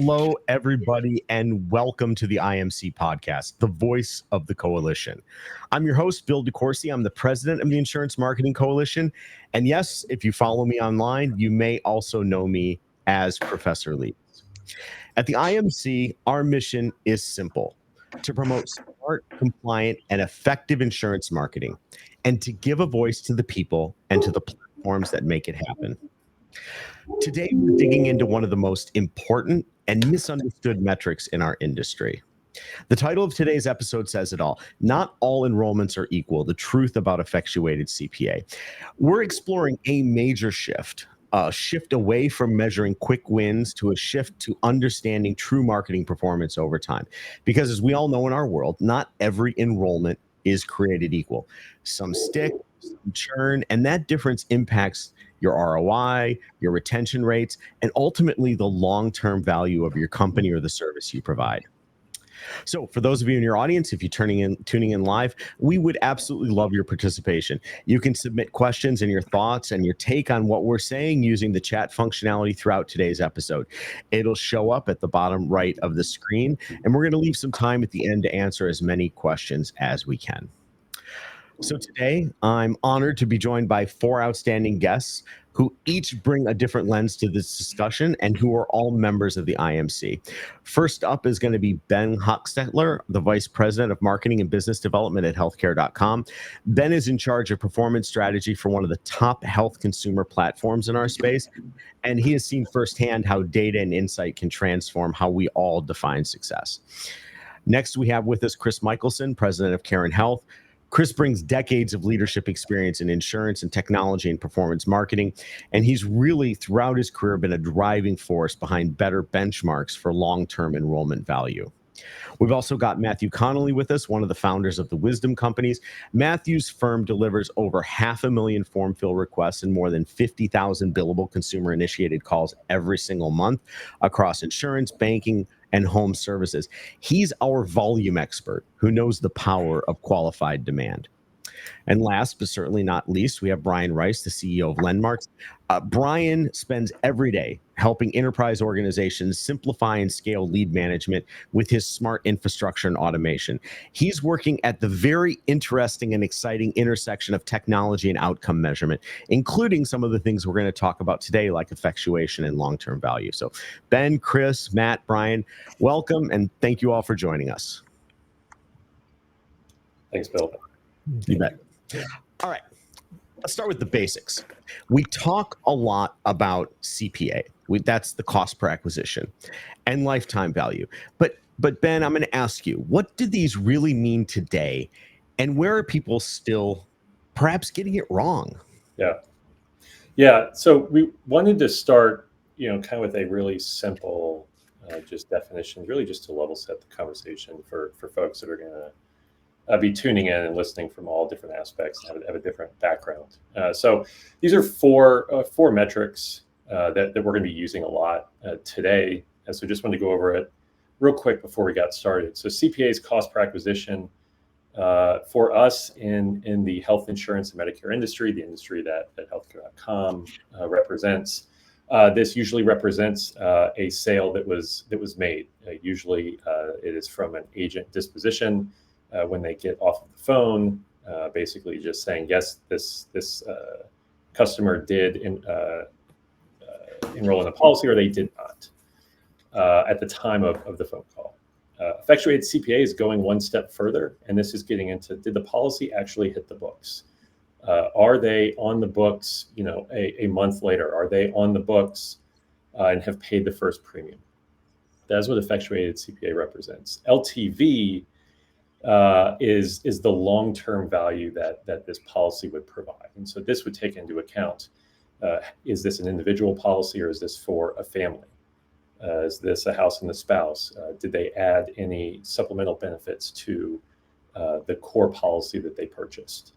Hello, everybody, and welcome to the IMC podcast, the voice of the coalition. I'm your host, Bill DeCourcy. I'm the president of the Insurance Marketing Coalition. And yes, if you follow me online, you may also know me as Professor Lee. At the IMC, our mission is simple: to promote smart, compliant, and effective insurance marketing, and to give a voice to the people and to the platforms that make it happen. Today, we're digging into one of the most important and misunderstood metrics in our industry. The title of today's episode says it all. Not all enrollments are equal: the truth about effectuated CPA. We're exploring a major shift, a shift away from measuring quick wins to a shift to understanding true marketing performance over time. Because as we all know in our world, not every enrollment is created equal. Some stick, some churn, and that difference impacts your ROI, your retention rates, and ultimately the long-term value of your company or the service you provide. So for those of you in your audience, if you're tuning in live, we would absolutely love your participation. You can submit questions and your thoughts and your take on what we're saying using the chat functionality throughout today's episode. It'll show up at the bottom right of the screen, and we're going to leave some time at the end to answer as many questions as we can. So today, I'm honored to be joined by four outstanding guests who each bring a different lens to this discussion and who are all members of the IMC. First up is going to be Ben Hochstetler, the Vice President of Marketing and Business Development at healthcare.com. Ben is in charge of performance strategy for one of the top health consumer platforms in our space, and he has seen firsthand how data and insight can transform how we all define success. Next, we have with us Chris Michelson, President of Care and Health. Chris brings decades of leadership experience in insurance and technology and performance marketing, and he's really, throughout his career, been a driving force behind better benchmarks for long-term enrollment value. We've also got Matthew Connolly with us, one of the founders of the Wisdom Companies. Matthew's firm delivers over 500,000 form fill requests and more than 50,000 billable consumer-initiated calls every single month across insurance, banking, and home services. He's our volume expert who knows the power of qualified demand. And last but certainly not least, we have Brian Rice, the CEO of Landmarks. Brian spends every day helping enterprise organizations simplify and scale lead management with his smart infrastructure and automation. He's working at the very interesting and exciting intersection of technology and outcome measurement, including some of the things we're going to talk about today, like effectuation and long-term value. So Ben, Chris, Matt, Brian, welcome, and thank you all for joining us. Thanks, Bill. You bet. All right, let's start with the basics. We talk a lot about CPA. That's the cost per acquisition and lifetime value. But Ben, I'm going to ask you, what do these really mean today? And where are people still perhaps getting it wrong? Yeah. So we wanted to start, kind of with a really simple, just definition, really just to level set the conversation for folks that are going to be tuning in and listening from all different aspects and have a different background. So these are four metrics that we're going to be using a lot today. And so just wanted to go over it real quick before we got started. So CPA's cost per acquisition for us in the health insurance and Medicare industry, the industry that healthcare.com represents. This usually represents a sale that was made. Usually it is from an agent disposition. When they get off of the phone, basically just saying, yes, this customer did enroll in a policy, or they did not at the time of the phone call. Effectuated CPA is going one step further, and this is getting into, did the policy actually hit the books? Are they on the books, a month later? Are they on the books and have paid the first premium? That's what effectuated CPA represents. LTV is the long-term value that this policy would provide. And so this would take into account, is this an individual policy or is this for a family? Is this a house and a spouse? Did they add any supplemental benefits to the core policy that they purchased?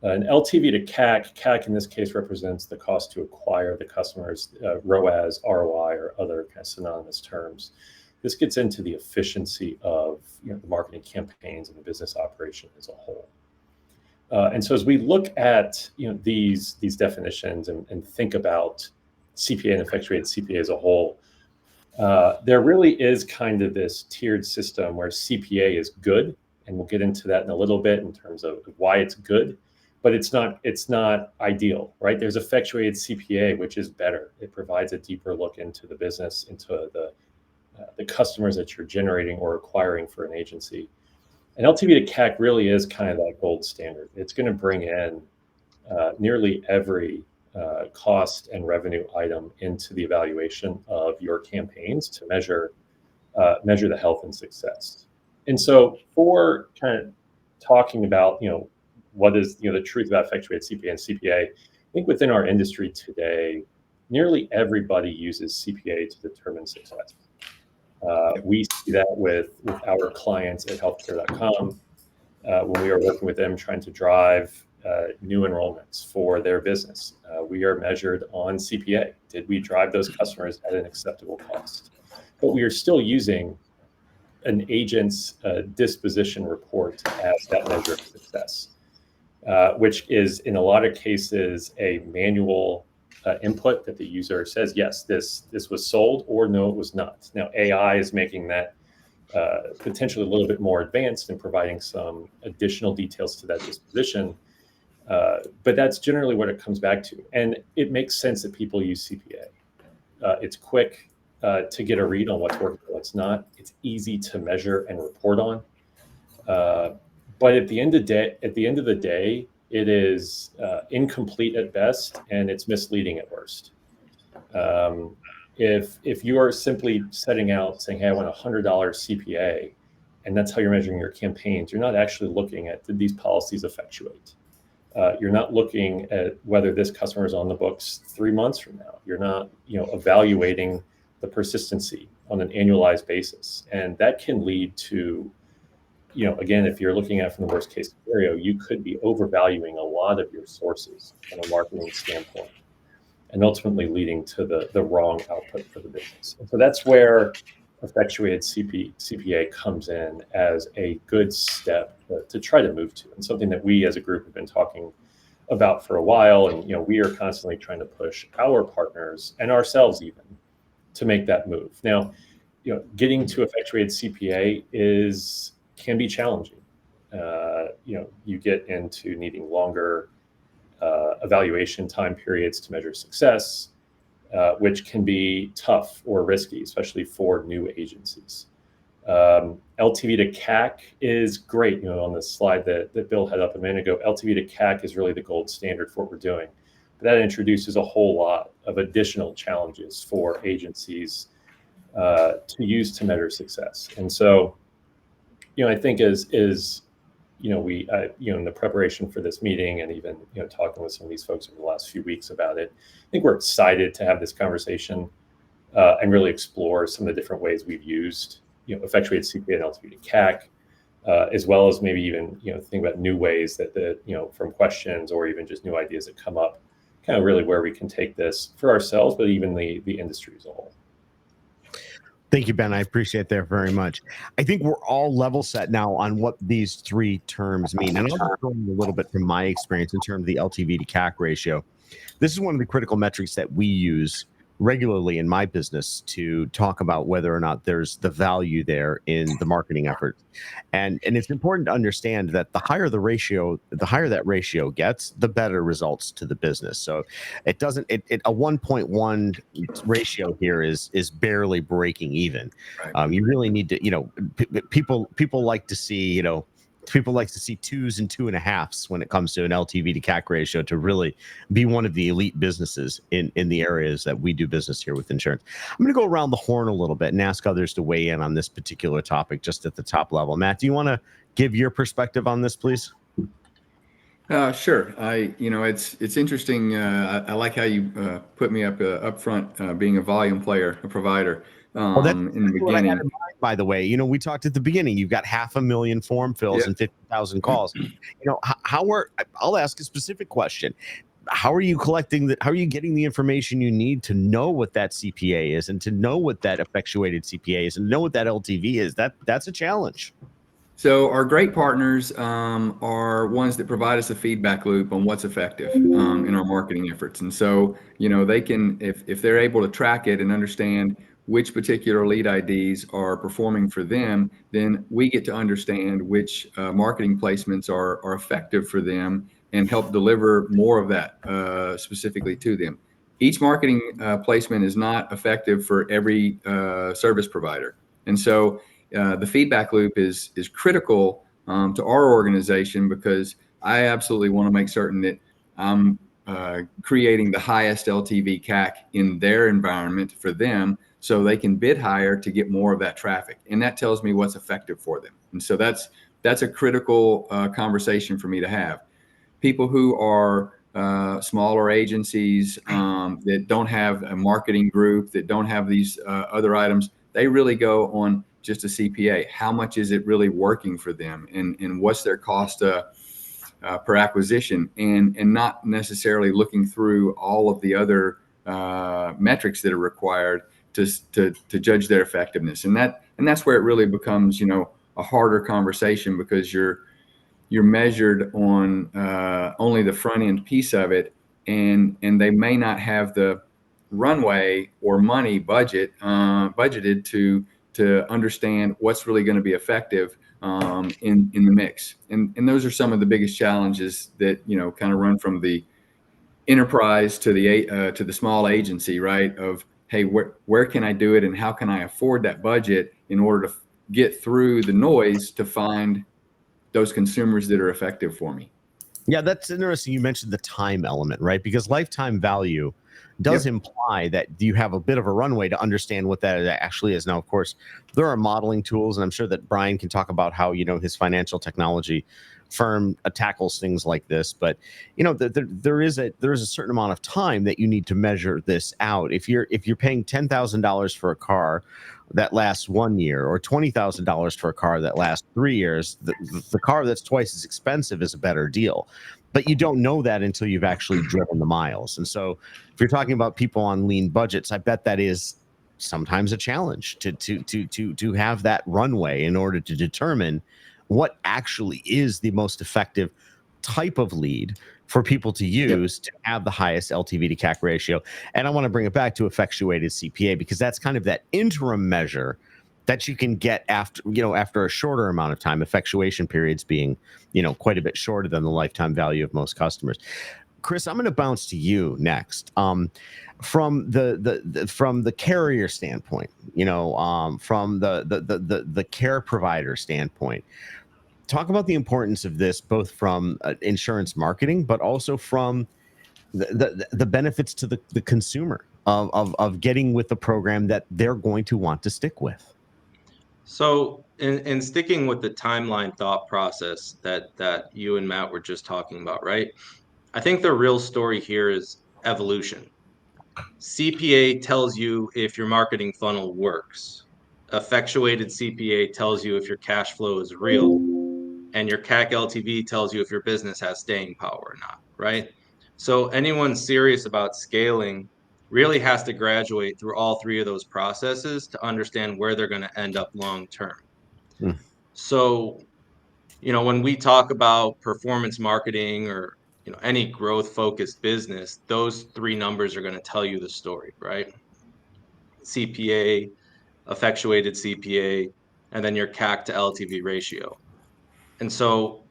An LTV to CAC in this case represents the cost to acquire the customer's ROAS, ROI, or other kind of synonymous terms. This gets into the efficiency of the marketing campaigns and the business operation as a whole. And so as we look at these definitions and think about CPA and effectuated CPA as a whole, There really is kind of this tiered system where CPA is good, and we'll get into that in a little bit in terms of why it's good, but it's not ideal, right? There's effectuated CPA, which is better. It provides a deeper look into the business, into the customers that you're generating or acquiring for an agency. And LTV to CAC really is kind of that gold standard. It's going to bring in nearly every cost and revenue item into the evaluation of your campaigns to measure the health and success. And so, for kind of talking about what is the truth about effectuated CPA and CPA, I think within our industry today, nearly everybody uses CPA to determine success. We see that with our clients at healthcare.com when we are working with them trying to drive new enrollments for their business. We are measured on CPA. Did we drive those customers at an acceptable cost? But we are still using an agent's disposition report as that measure of success, which is in a lot of cases a manual input that the user says, yes, this was sold, or no, it was not. Now, AI is making that potentially a little bit more advanced and providing some additional details to that disposition. But that's generally what it comes back to. And it makes sense that people use CPA. It's quick to get a read on what's working and what's not. It's easy to measure and report on. But at the end of the day, it is incomplete at best, and it's misleading at worst. If you are simply setting out saying, hey, I want a $100 CPA, and that's how you're measuring your campaigns, you're not actually looking at, did these policies effectuate? You're not looking at whether this customer is on the books 3 months from now. You're not evaluating the persistency on an annualized basis. And that can lead to, again, if you're looking at it from the worst case scenario, you could be overvaluing a lot of your sources from a marketing standpoint, and ultimately leading to the wrong output for the business. And so that's where effectuated CPA comes in as a good step to try to move to, and something that we as a group have been talking about for a while. And we are constantly trying to push our partners and ourselves even to make that move. Now, getting to effectuated CPA can be challenging. You get into needing longer evaluation time periods to measure success, which can be tough or risky, especially for new agencies. LTV to CAC is great. On the slide that Bill had up a minute ago, LTV to CAC is really the gold standard for what we're doing. But that introduces a whole lot of additional challenges for agencies to use to measure success. And so, I think we in the preparation for this meeting, and even talking with some of these folks over the last few weeks about it, I think we're excited to have this conversation and really explore some of the different ways we've used effectuated CPA and LTV to CAC, as well as maybe even think about new ways that from questions or even just new ideas that come up, kind of really where we can take this for ourselves, but even the industry as a whole. Thank you, Ben. I appreciate that very much. I think we're all level set now on what these three terms mean. And I'll just go in a little bit from my experience in terms of the LTV to CAC ratio. This is one of the critical metrics that we use regularly in my business to talk about whether or not there's the value there in the marketing effort. And it's important to understand that the higher that ratio gets, the better results to the business. So it doesn't, a 1.1 ratio here is barely breaking even. Right. You really need to, people like to see, people like to see 2s and 2.5s when it comes to an LTV to CAC ratio to really be one of the elite businesses in the areas that we do business here with insurance. I'm going to go around the horn a little bit and ask others to weigh in on this particular topic just at the top level. Matt, do you want to give your perspective on this, please? Sure. It's interesting. I like how you put me up front, being a volume player, a provider. In the beginning, by the way, we talked at the beginning, you've got 500,000 form fills and 50,000 calls. I'll ask a specific question. How are you getting the information you need to know what that CPA is, and to know what that effectuated CPA is, and know what that LTV is? That's a challenge. So our great partners are ones that provide us a feedback loop on what's effective in our marketing efforts. And so, they can, if they're able to track it and understand which particular lead IDs are performing for them, then we get to understand which marketing placements are effective for them and help deliver more of that specifically to them. Each marketing placement is not effective for every service provider. And so the feedback loop is critical to our organization, because I absolutely want to make certain that I'm creating the highest LTV CAC in their environment for them, so they can bid higher to get more of that traffic. And that tells me what's effective for them. And so that's a critical conversation for me to have. People who are smaller agencies that don't have a marketing group, that don't have these other items, they really go on just a CPA. How much is it really working for them, and what's their cost per acquisition, and not necessarily looking through all of the other metrics that are required to judge their effectiveness. And that's where it really becomes, a harder conversation, because you're measured on only the front end piece of it, and they may not have the runway or money budgeted to understand what's really going to be effective in the mix. And those are some of the biggest challenges that kind of run from the enterprise to the small agency, right? Of, hey, where can I do it, and how can I afford that budget in order to get through the noise to find those consumers that are effective for me. Yeah, that's interesting. You mentioned the time element, right? Because lifetime value does imply that you have a bit of a runway to understand what that actually is. Now, of course, there are modeling tools, and I'm sure that Brian can talk about how, his financial technology firm tackles things like this. But, there is a certain amount of time that you need to measure this out. If you're paying $10,000 for a car that lasts 1 year, or $20,000 for a car that lasts 3 years, the car that's twice as expensive is a better deal. But you don't know that until you've actually driven the miles. And so if you're talking about people on lean budgets, I bet that is sometimes a challenge to have that runway in order to determine what actually is the most effective type of lead for people to use to have the highest LTV to CAC ratio. And I want to bring it back to effectuated CPA, because that's kind of that interim measure that you can get after a shorter amount of time, effectuation periods being, quite a bit shorter than the lifetime value of most customers. Chris, I'm going to bounce to you next. From the carrier standpoint, from the care provider standpoint, talk about the importance of this, both from insurance marketing, but also from the benefits to the consumer of getting with the program that they're going to want to stick with. So in sticking with the timeline thought process that you and Matt were just talking about, right? I think the real story here is evolution. CPA tells you if your marketing funnel works. Effectuated CPA tells you if your cash flow is real. And your CAC LTV tells you if your business has staying power or not, right? So anyone serious about scaling really has to graduate through all three of those processes to understand where they're going to end up long term. So, when we talk about performance marketing or any growth focused business, those three numbers are going to tell you the story, right? CPA, effectuated CPA, and then your CAC to LTV ratio. And so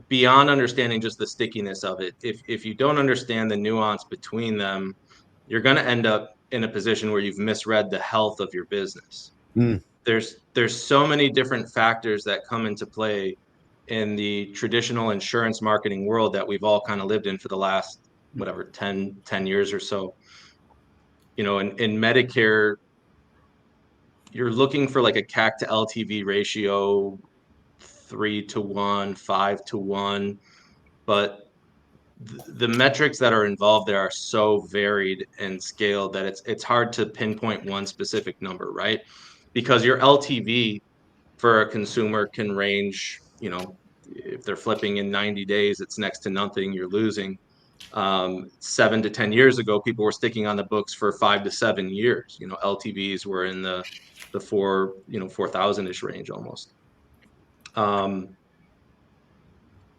beyond understanding just the stickiness of it, if you don't understand the nuance between them, you're going to end up in a position where you've misread the health of your business. There's so many different factors that come into play in the traditional insurance marketing world that we've all kind of lived in for the last 10 years or so. In Medicare, you're looking for like a CAC to LTV ratio 3-to-1, 5-to-1, but the metrics that are involved there are so varied and scaled that it's hard to pinpoint one specific number, right? Because your LTV for a consumer can range, if they're flipping in 90 days, it's next to nothing, you're losing. 7 to 10 years ago, people were sticking on the books for 5 to 7 years. LTVs were in the 4,000-ish range almost.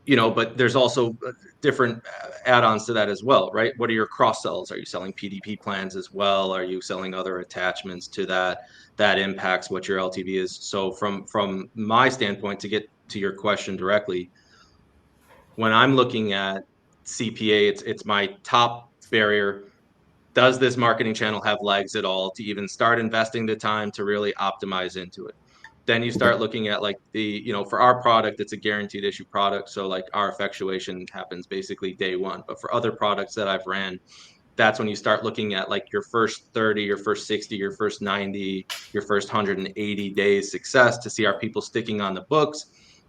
but there's also different add-ons to that as well, right? What are your cross sells? Are you selling PDP plans as well? Are you selling other attachments to that? That impacts what your LTV is. So from my standpoint, to get to your question directly, when I'm looking at CPA, it's my top barrier. Does this marketing channel have legs at all to even start investing the time to really optimize into it? Then you start looking at like for our product, it's a guaranteed issue product. So like our effectuation happens basically day one. But for other products that I've ran, that's when you start looking at like your first 30, your first 60, your first 90, your first 180 days success to see are people sticking on the books.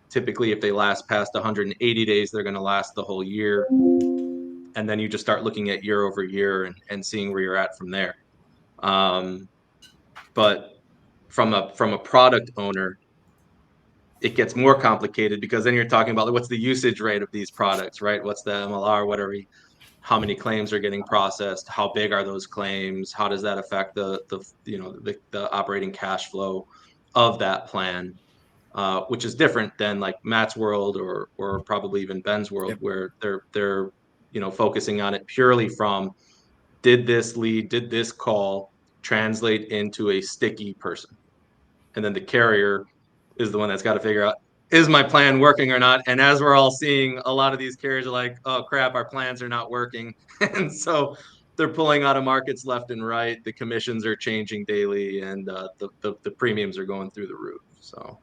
Typically, if they last past 180 days, they're going to last the whole year. And then you just start looking at year over year and seeing where you're at from there. But from a product owner, it gets more complicated because then you're talking about what's the usage rate of these products, right? What's the MLR, how many claims are getting processed? How big are those claims? How does that affect the operating cash flow of that plan? Which is different than like Matt's world or probably even Ben's world, where they're focusing on it purely from did this call translate into a sticky person? And then the carrier is the one that's got to figure out, is my plan working or not? And as we're all seeing, a lot of these carriers are like, oh crap, our plans are not working. And so they're pulling out of markets left and right. The commissions are changing daily, and the premiums are going through the roof. So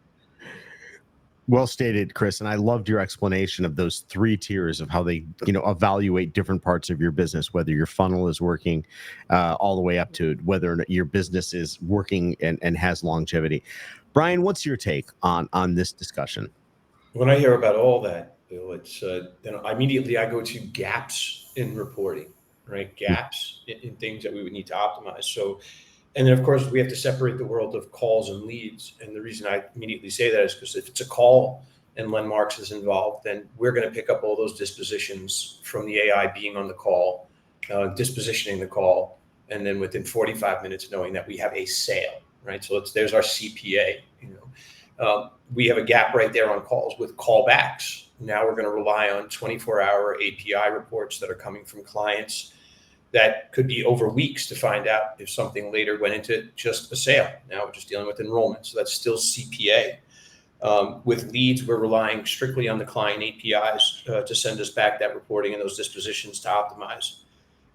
well stated, Chris. And I loved your explanation of those 3 tiers of how they, evaluate different parts of your business, whether your funnel is working all the way up to whether or not your business is working and has longevity. Brian, what's your take on this discussion? When I hear about all that, Bill, it's then immediately I go to gaps in reporting, right? Gaps in things that we would need to optimize. So, and then of course we have to separate the world of calls and leads. And the reason I immediately say that is because if it's a call and Len Marks is involved, then we're going to pick up all those dispositions from the AI being on the call, dispositioning the call, and then within 45 minutes knowing that we have a sale, right? So there's our CPA. We have a gap right there on calls with callbacks. Now we're going to rely on 24-hour API reports that are coming from clients that could be over weeks to find out if something later went into just a sale. Now we're just dealing with enrollment. So that's still CPA. With leads, we're relying strictly on the client APIs to send us back that reporting and those dispositions to optimize.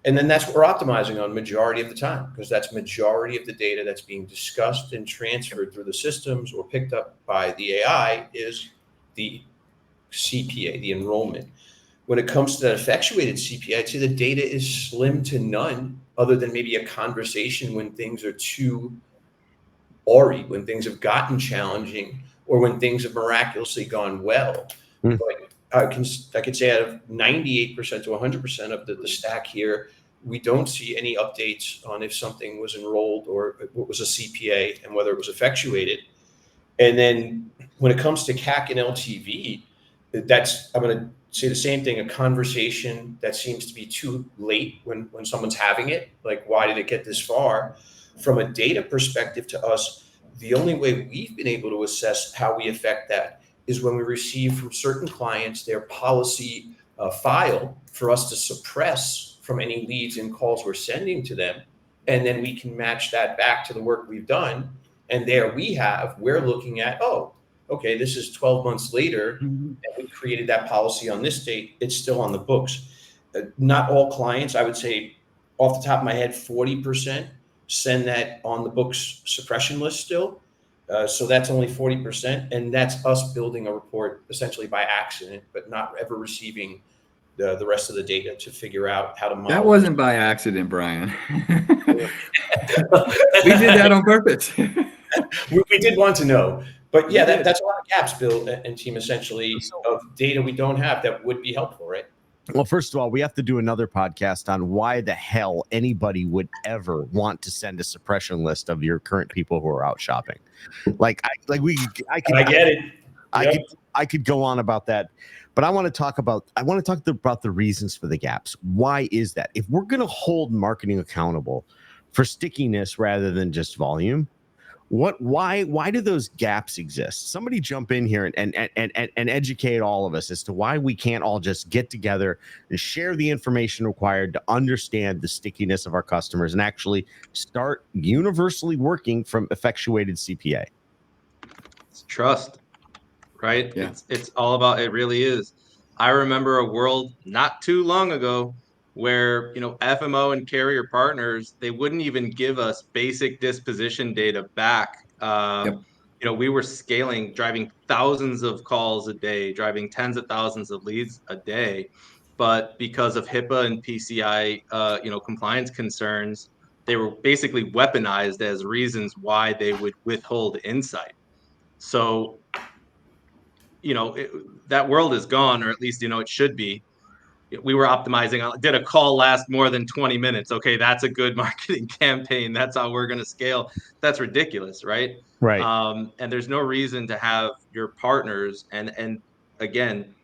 And then that's what we're optimizing on majority of the time, because that's majority of the data that's being discussed and transferred through the systems or picked up by the AI is the CPA, the enrollment. When it comes to that effectuated CPA, I'd say the data is slim to none, other than maybe a conversation when things are too awry, when things have gotten challenging, or when things have miraculously gone well. But I could say out of 98% to 100% of the stack here, we don't see any updates on if something was enrolled or what was a CPA and whether it was effectuated. And then when it comes to CAC and LTV, I'm going to say the same thing, a conversation that seems to be too late when someone's having it. Like, why did it get this far? From a data perspective to us, the only way we've been able to assess how we affect that is when we receive from certain clients their policy file for us to suppress from any leads and calls we're sending to them. And then we can match that back to the work we've done. And there we're looking at, oh, okay, this is 12 months later, and we created that policy on this date. It's still on the books. Not all clients, I would say off the top of my head, 40% send that on the books suppression list still. So that's only 40%. And that's us building a report essentially by accident, but not ever receiving the rest of the data to figure out how to model. That wasn't by accident, Brian. We did that on purpose. we did want to know. But yeah, that's a lot of gaps, Bill and team, essentially, of data we don't have that would be helpful, right? Well, first of all, we have to do another podcast on why the hell anybody would ever want to send a suppression list of your current people who are out shopping. I get it. I could go on about that, but I want to talk about the reasons for the gaps. Why is that? If we're going to hold marketing accountable for stickiness rather than just volume, Why do those gaps exist? Somebody jump in here and educate all of us as to why we can't all just get together and share the information required to understand the stickiness of our customers and actually start universally working from effectuated CPA. It's trust, right? Yeah. It's all about, it really is. I remember a world not too long ago where, FMO and carrier partners, they wouldn't even give us basic disposition data back. Yep. We were scaling, driving thousands of calls a day, driving tens of thousands of leads a day. But because of HIPAA and PCI, compliance concerns, they were basically weaponized as reasons why they would withhold insight. So, that world is gone, or at least, it should be. We were optimizing, did a call last more than 20 minutes? Okay, that's a good marketing campaign. That's how we're going to scale. That's ridiculous, right? Right. And there's no reason to have your partners. And again,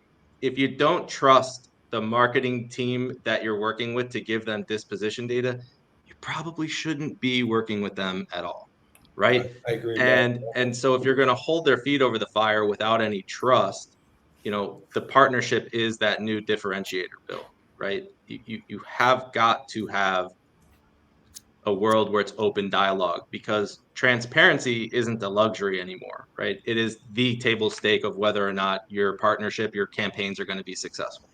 if you don't trust the marketing team that you're working with to give them disposition data, you probably shouldn't be working with them at all, right? I agree. And so if you're going to hold their feet over the fire without any trust, the partnership is that new differentiator, Bill, right? You have got to have a world where it's open dialogue, because transparency isn't a luxury anymore, right? It is the table stake of whether or not your partnership, your campaigns are going to be successful.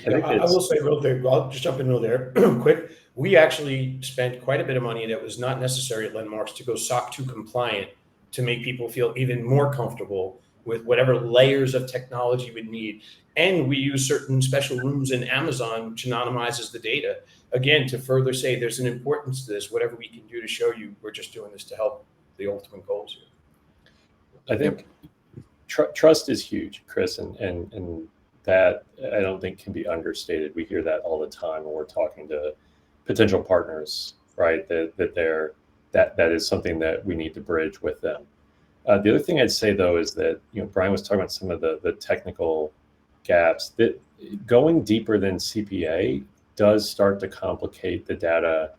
I will say real quick, I'll just jump in real there quick. We actually spent quite a bit of money that was not necessary at Landmarks to go SOC 2 compliant to make people feel even more comfortable with whatever layers of technology we need. And we use certain special rooms in Amazon, which anonymizes the data, again, to further say there's an importance to this. Whatever we can do to show you, we're just doing this to help the ultimate goals here. I think trust is huge, Chris, and that I don't think can be understated. We hear that all the time when we're talking to potential partners, right? That is something that we need to bridge with them. The other thing I'd say, though, is that Brian was talking about some of the technical gaps. That going deeper than CPA does start to complicate the data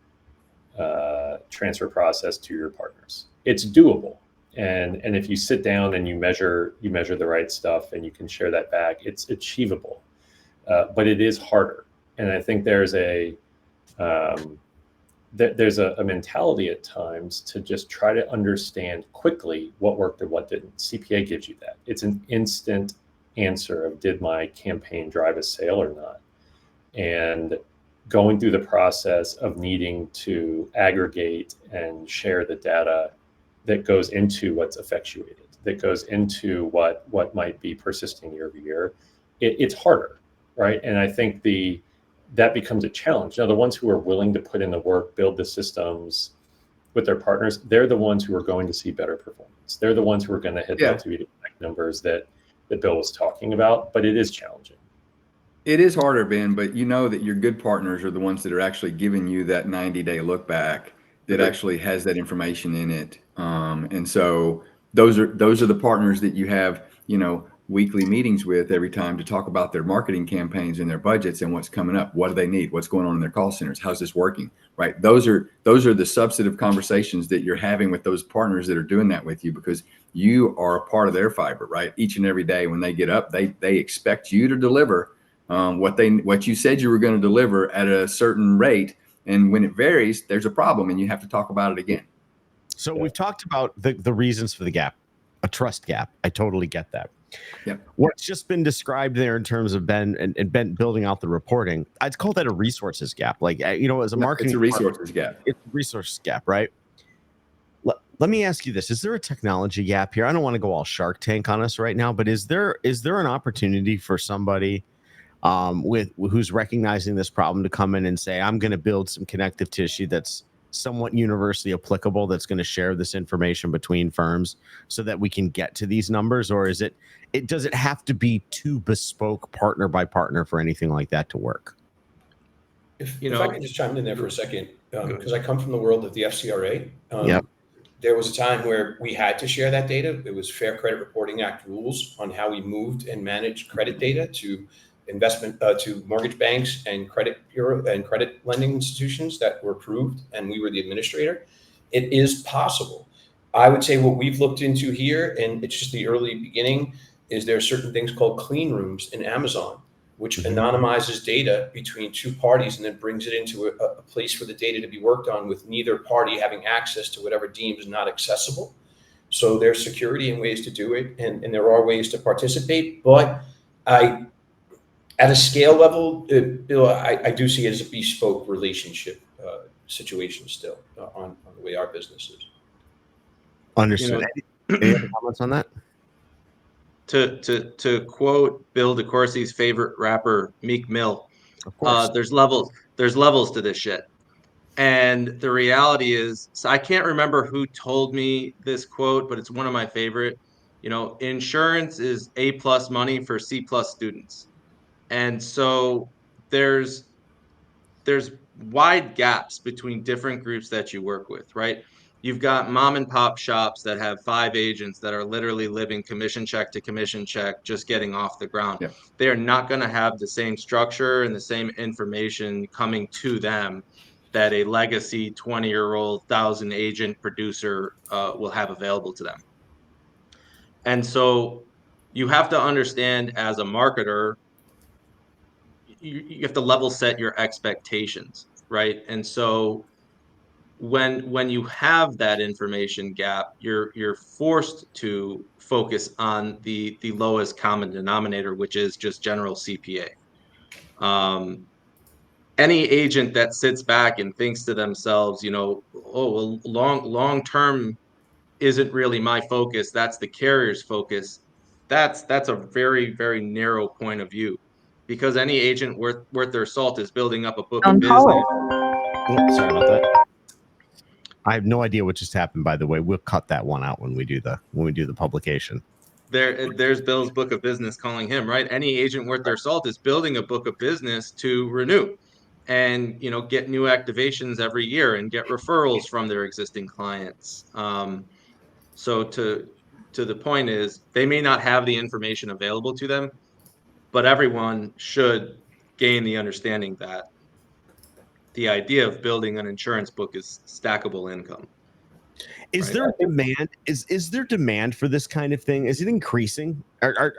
transfer process to your partners. It's doable, and if you sit down and you measure the right stuff and you can share that back, it's achievable. But it is harder, and I think there's a mentality at times to just try to understand quickly what worked and what didn't. CPA gives you that. It's an instant answer of, did my campaign drive a sale or not? And going through the process of needing to aggregate and share the data that goes into what's effectuated, that goes into what might be persisting year over year, it's harder, right? And I think that becomes a challenge. Now, the ones who are willing to put in the work, build the systems with their partners, they're the ones who are going to see better performance. They're the ones who are going to hit the LTV numbers that Bill was talking about, but it is challenging. It is harder, Ben, but you know that your good partners are the ones that are actually giving you that 90-day look back that actually has that information in it. And so those are the partners that you have, weekly meetings with every time to talk about their marketing campaigns and their budgets and what's coming up. What do they need? What's going on in their call centers? How's this working? Right? Those are the substantive conversations that you're having with those partners that are doing that with you, because you are a part of their fiber, right? Each and every day when they get up, they expect you to deliver what you said you were going to deliver at a certain rate. And when it varies, there's a problem, and you have to talk about it again. So we've talked about the reasons for the gap, a trust gap. I totally get that. Yep. What's just been described there in terms of Ben and Ben building out the reporting, I'd call that a resources gap. Like, as a marketing, it's a resources gap. It's a resource gap, right? Let me ask you this: is there a technology gap here? I don't want to go all Shark Tank on us right now, but is there an opportunity for somebody who's recognizing this problem to come in and say, I'm going to build some connective tissue that's somewhat universally applicable, that's going to share this information between firms so that we can get to these numbers? Or does it have to be too bespoke, partner by partner, for anything like that to work? If I could just chime in there for a second, because I come from the world of the FCRA. There was a time where we had to share that data. It was Fair Credit Reporting Act rules on how we moved and managed credit data to investment to mortgage banks and credit bureau and credit lending institutions that were approved, and we were the administrator. It is possible. I would say what we've looked into here, and it's just the early beginning, is there are certain things called clean rooms in Amazon, which anonymizes data between two parties and then brings it into a place for the data to be worked on with neither party having access to whatever deems not accessible. So there's security and ways to do it, and there are ways to participate. But at a scale level, Bill, I do see it as a bespoke relationship situation still on the way our business is. Understood. Any other comments on that? To quote Bill DeCourcy's favorite rapper, Meek Mill, Of course. there's levels to this shit. And the reality is, so I can't remember who told me this quote, but it's one of my favorite. Insurance is A+ money for C+ students. And so there's wide gaps between different groups that you work with, right? You've got mom and pop shops that have 5 agents that are literally living commission check to commission check, just getting off the ground. Yeah. They are not going to have the same structure and the same information coming to them that a legacy 20-year-old 1,000 agent producer will have available to them. And so you have to understand, as a marketer, you have to level set your expectations, right? And so when you have that information gap, you're forced to focus on the lowest common denominator, which is just general CPA. Any agent that sits back and thinks to themselves, oh, well, long term isn't really my focus, that's the carrier's focus, that's a very, very narrow point of view, because any agent worth their salt is building up a book of business. Oh, sorry about that. I have no idea what just happened, by the way. We'll cut that one out when we do the publication. There's Bill's book of business calling him, right? Any agent worth their salt is building a book of business to renew and get new activations every year and get referrals from their existing clients. So to the point is, they may not have the information available to them, but everyone should gain the understanding that the idea of building an insurance book is stackable income. Is Right. there demand? Is there demand for this kind of thing? Is it increasing? Are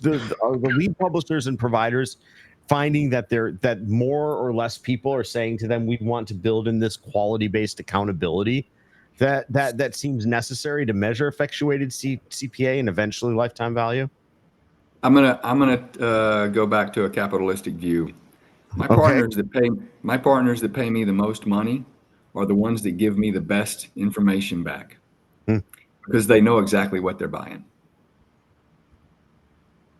the lead publishers and providers finding that more or less people are saying to them, we want to build in this quality-based accountability that seems necessary to measure effectuated CPA and eventually lifetime value? I'm gonna go back to a capitalistic view. My partners that pay me the most money are the ones that give me the best information back, because they know exactly what they're buying.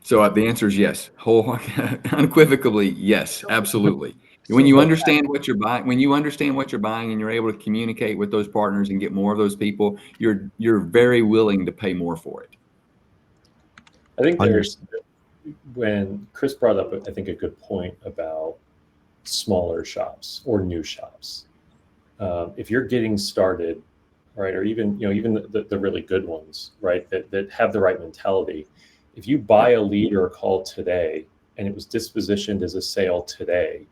So the answer is yes, unequivocally yes, absolutely. When you understand what you're buying, and you're able to communicate with those partners and get more of those people, you're very willing to pay more for it. I think when Chris brought up, I think, a good point about smaller shops or new shops. If you're getting started, right, or even the really good ones, right, that have the right mentality, if you buy a lead or a call today and it was dispositioned as a sale today,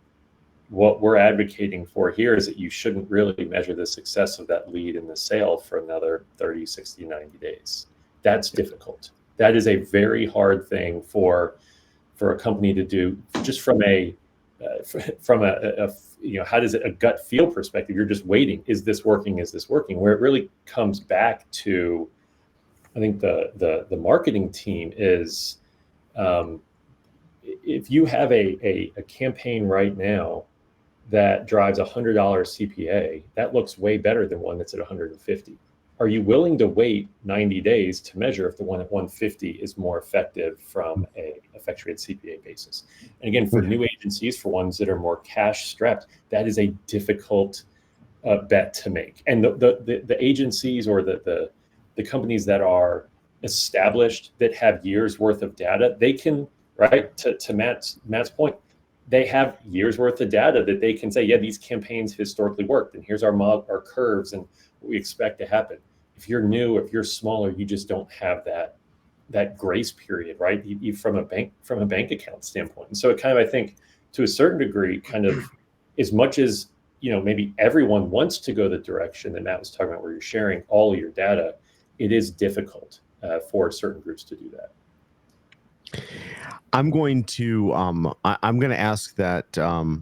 what we're advocating for here is that you shouldn't really measure the success of that lead in the sale for another 30, 60, 90 days. That's difficult. That is a very hard thing for a company to do, just from a how does it, a gut feel perspective. You're just waiting. Is this working? Is this working? Where it really comes back to, I think the marketing team is, if you have a campaign right now that drives $100 CPA, that looks way better than one that's at 150. Are you willing to wait 90 days to measure if the one at 150 is more effective from a effectuated CPA basis? And again, for new agencies, for ones that are more cash strapped, that is a difficult bet to make. And the agencies or the companies that are established, that have years worth of data, they can, right, to Matt's point, they have years worth of data that they can say, yeah, these campaigns historically worked, and here's our curves and what we expect to happen. If you're new, if you're smaller, you just don't have that grace period, right? You from a bank account standpoint. And so it kind of, I think, to a certain degree, kind of, as much as maybe everyone wants to go the direction that Matt was talking about, where you're sharing all your data, it is difficult for certain groups to do that. I'm going to ask that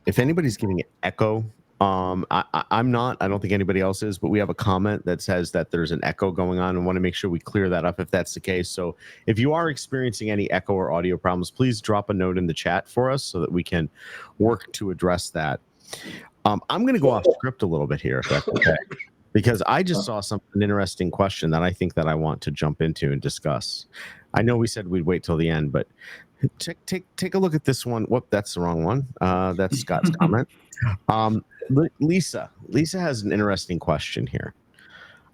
if anybody's giving an echo. I'm not. I don't think anybody else is, but we have a comment that says that there's an echo going on, and want to make sure we clear that up if that's the case. So if you are experiencing any echo or audio problems, please drop a note in the chat for us so that we can work to address that. I'm going to go off script a little bit here, if that's okay, because I just saw an interesting question that I think that I want to jump into and discuss. I know we said we'd wait till the end, but take a look at this one. Whoop, that's the wrong one. That's Scott's comment. Lisa has an interesting question here.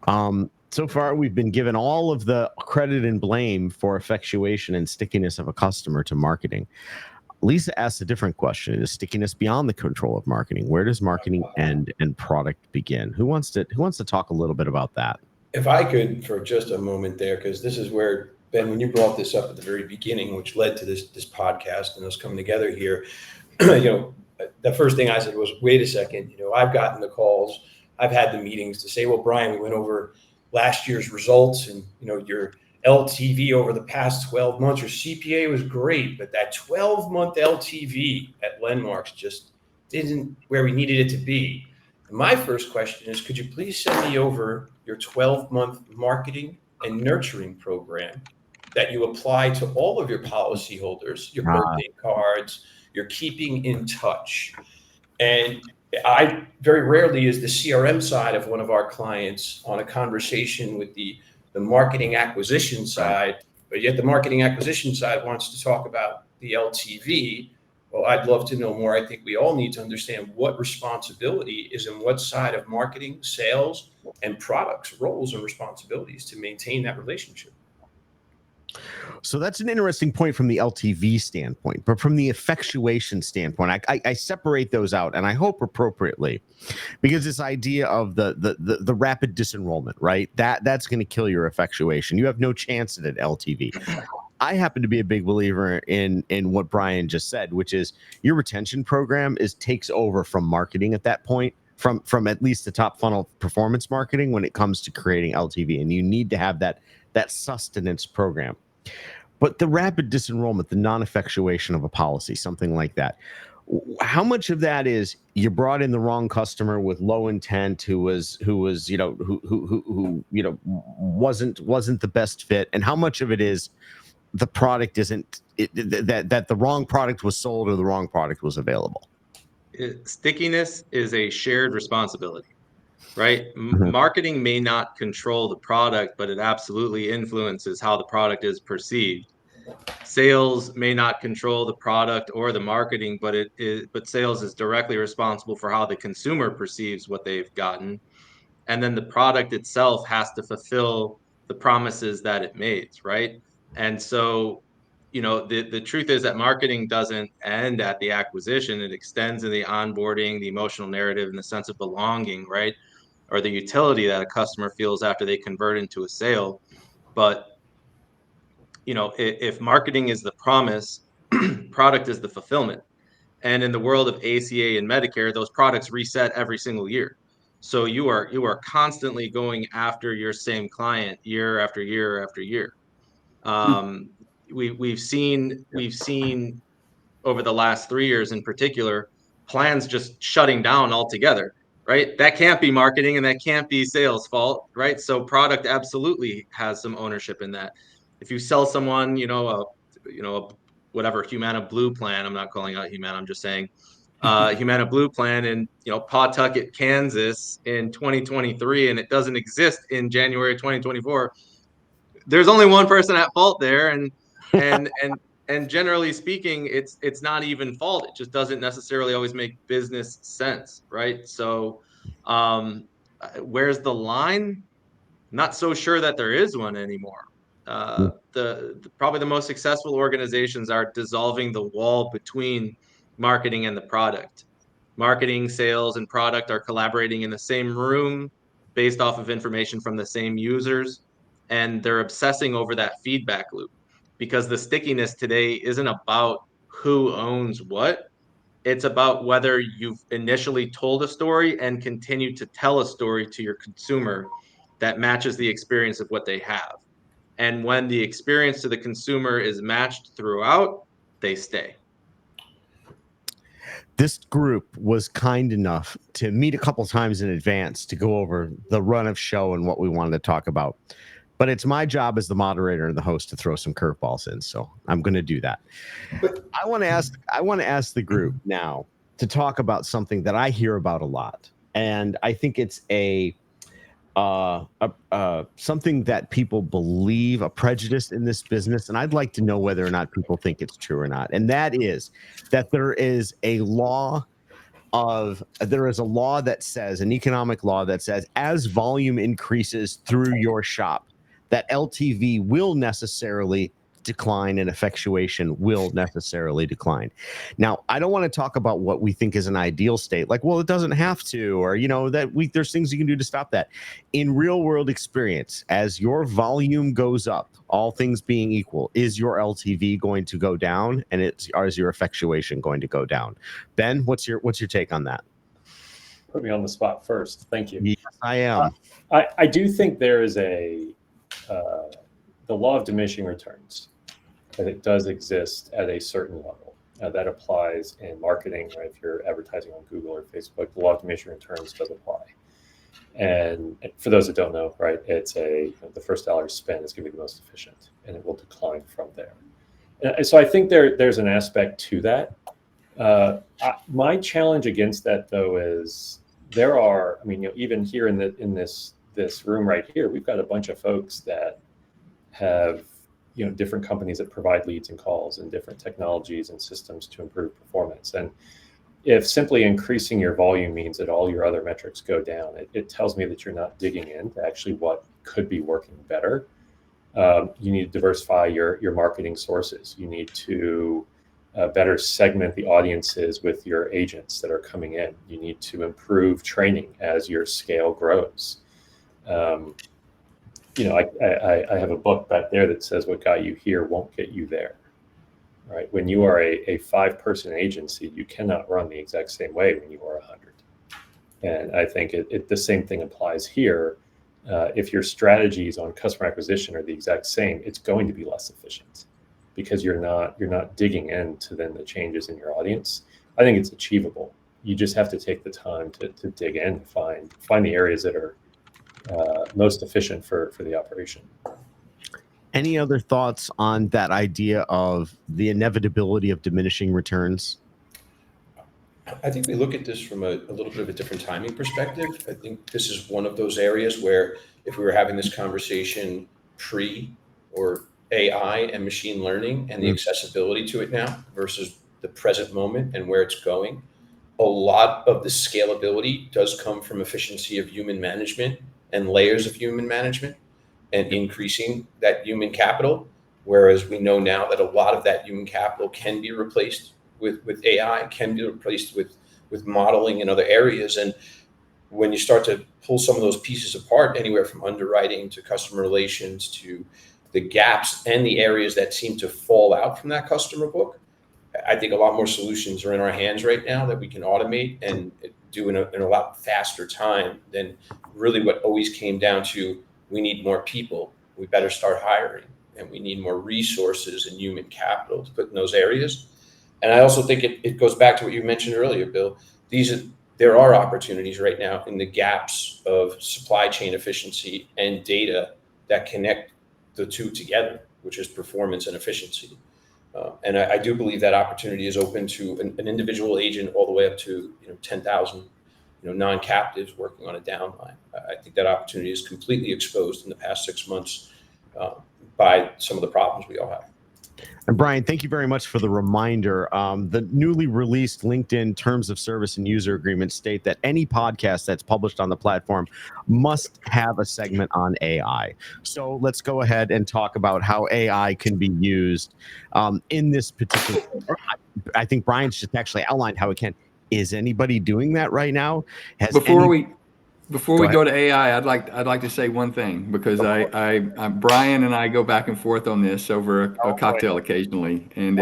So far, we've been given all of the credit and blame for effectuation and stickiness of a customer to marketing. Lisa asks a different question: is stickiness beyond the control of marketing? Where does marketing end and product begin? Who wants to talk a little bit about that? If I could, for just a moment there, because this is where, Ben, when you brought this up at the very beginning, which led to this podcast and us coming together here, the first thing I said was, wait a second, I've gotten the calls, I've had the meetings to say, well, Brian, we went over last year's results, and your LTV over the past 12 months, your CPA was great, but that 12-month LTV at Landmarks just isn't where we needed it to be. And my first question is, could you please send me over your 12-month marketing and nurturing program that you apply to all of your policyholders, your birthday cards, you're keeping in touch. And I very rarely is the CRM side of one of our clients on a conversation with the marketing acquisition side, but yet the marketing acquisition side wants to talk about the LTV. Well, I'd love to know more. I think we all need to understand what responsibility is in what side of marketing, sales, and products, roles and responsibilities to maintain that relationship. So that's an interesting point from the LTV standpoint, but from the effectuation standpoint, I separate those out, and I hope appropriately, because this idea of the rapid disenrollment, right? That's going to kill your effectuation. You have no chance at an LTV. I happen to be a big believer in what Brian just said, which is your retention program takes over from marketing at that point, from at least the top funnel performance marketing when it comes to creating LTV, and you need to have that sustenance program. But the rapid disenrollment, the non-effectuation of a policy, something like that, how much of that is you brought in the wrong customer with low intent who wasn't the best fit, and how much of it is the product that the wrong product was sold or the wrong product was available? Stickiness is a shared responsibility, right? Marketing may not control the product, but it absolutely influences how the product is perceived. Sales may not control the product or the marketing, but sales is directly responsible for how the consumer perceives what they've gotten. And then the product itself has to fulfill the promises that it made, right? And so, the truth is that marketing doesn't end at the acquisition. It extends in the onboarding, the emotional narrative, and the sense of belonging, right? Or the utility that a customer feels after they convert into a sale. But if marketing is the promise, product is the fulfillment. And in the world of ACA and Medicare, those products reset every single year. So you are constantly going after your same client year after year after year. We've seen over the last 3 years in particular, plans just shutting down altogether, right? That can't be marketing and that can't be sales fault, right? So product absolutely has some ownership in that. If you sell someone, whatever Humana Blue plan, I'm not calling out Humana, I'm just saying Humana Blue plan in Pawtucket, Kansas in 2023, and it doesn't exist in January 2024. There's only one person at fault there, and generally speaking, it's not even fault. It just doesn't necessarily always make business sense, right? So, where's the line? Not so sure that there is one anymore. Probably the most successful organizations are dissolving the wall between marketing and the product. Marketing, sales, and product are collaborating in the same room based off of information from the same users, and they're obsessing over that feedback loop, because the stickiness today isn't about who owns what. It's about whether you've initially told a story and continue to tell a story to your consumer that matches the experience of what they have. And when the experience to the consumer is matched throughout, they stay. This group was kind enough to meet a couple times in advance to go over the run of show and what we wanted to talk about. But it's my job as the moderator and the host to throw some curveballs in, so I'm going to do that. But I want to ask the group now to talk about something that I hear about a lot, and I think it's something that people believe, a prejudice in this business, and I'd like to know whether or not people think it's true or not. And that is that there is a law that says, an economic law that says, as volume increases through your shop, that LTV will necessarily decline and effectuation will necessarily decline. Now, I don't want to talk about what we think is an ideal state, like, well, it doesn't have to, or, there's things you can do to stop that. In real world experience, as your volume goes up, all things being equal, is your LTV going to go down, and is your effectuation going to go down? Ben, what's your take on that? Put me on the spot first. Thank you. Yes, I am. I do think there is the law of diminishing returns, that it does exist at a certain level. That applies in marketing, right? If you're advertising on Google or Facebook, the law of diminishing returns does apply. And for those that don't know, right, it's the first dollar spent is going to be the most efficient, and it will decline from there. And so I think there's an aspect to that. My challenge against that, though, is there are, even here in this room right here, we've got a bunch of folks that have different companies that provide leads and calls and different technologies and systems to improve performance. And if simply increasing your volume means that all your other metrics go down, it tells me that you're not digging into actually what could be working better. You need to diversify your marketing sources. You need to better segment the audiences with your agents that are coming in. You need to improve training as your scale grows. I have a book back there that says what got you here won't get you there, right? When you are a 5-person agency, you cannot run the exact same way when you are 100. And I think the same thing applies here. If your strategies on customer acquisition are the exact same, it's going to be less efficient because you're not digging into then the changes in your audience. I think it's achievable. You just have to take the time to dig in, find the areas that are most efficient for the operation. Any other thoughts on that idea of the inevitability of diminishing returns? I think we look at this from a little bit of a different timing perspective. I think this is one of those areas where if we were having this conversation pre or AI and machine learning and the accessibility to it now versus the present moment and where it's going, a lot of the scalability does come from efficiency of human management and layers of human management and increasing that human capital. Whereas we know now that a lot of that human capital can be replaced with AI, can be replaced with modeling in other areas. And when you start to pull some of those pieces apart, anywhere from underwriting to customer relations to the gaps and the areas that seem to fall out from that customer book, I think a lot more solutions are in our hands right now that we can automate and do in a lot faster time than really what always came down to. We need more people. We better start hiring, and we need more resources and human capital to put in those areas. And I also think it goes back to what you mentioned earlier, Bill. There are opportunities right now in the gaps of supply chain efficiency and data that connect the two together, which is performance and efficiency. And I do believe that opportunity is open to an individual agent all the way up to 10,000 non-captives working on a downline. I think that opportunity is completely exposed in the past 6 months by some of the problems we all have. And Brian, thank you very much for the reminder. The newly released LinkedIn Terms of Service and User Agreements state that any podcast that's published on the platform must have a segment on AI. So let's go ahead and talk about how AI can be used in this particular. I think Brian's just actually outlined how it can. Is anybody doing that right now? Before we go to AI, I'd like to say one thing, because I Brian and I go back and forth on this over a cocktail occasionally, and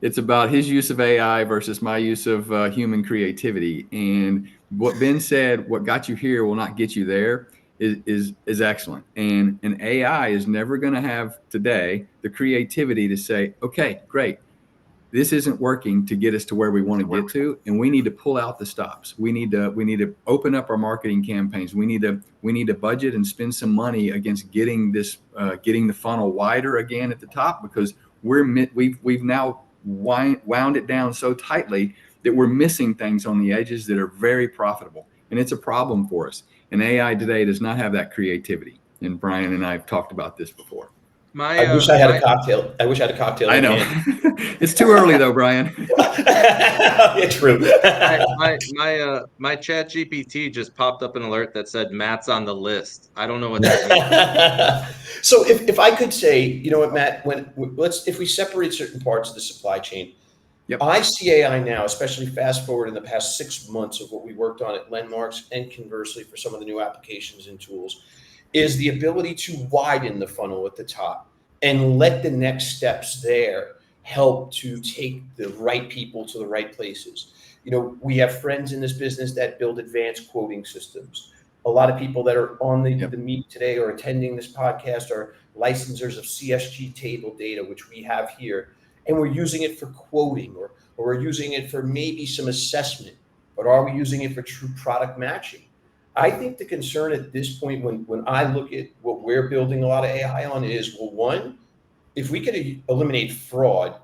It's about his use of AI versus my use of human creativity. And what Ben said, what got you here will not get you there, is excellent. And an AI is never going to have today the creativity to say, okay, great, this isn't working to get us to where we want to get to, and we need to pull out the stops. We need to open up our marketing campaigns. We need to budget and spend some money against getting the funnel wider again at the top, because we've now wound it down so tightly that we're missing things on the edges that are very profitable, and it's a problem for us. And AI today does not have that creativity. And Brian and I have talked about this before. I wish I had a cocktail. I wish I had a cocktail. I know. It's too early though, Brian. Yeah, true. My chat GPT just popped up an alert that said Matt's on the list. I don't know what that means. So if I could say, you know what, Matt, if we separate certain parts of the supply chain, yep. I see AI now, especially fast forward in the past 6 months of what we worked on at Landmarks, and conversely for some of the new applications and tools, is the ability to widen the funnel at the top and let the next steps there help to take the right people to the right places. You know, we have friends in this business that build advanced quoting systems. A lot of people that are on the meet today or attending this podcast are licensors of CSG table data, which we have here. And we're using it for quoting, or we're using it for maybe some assessment, but are we using it for true product matching? I think the concern at this point, when I look at what we're building a lot of AI on, is, well, one, if we could eliminate fraud,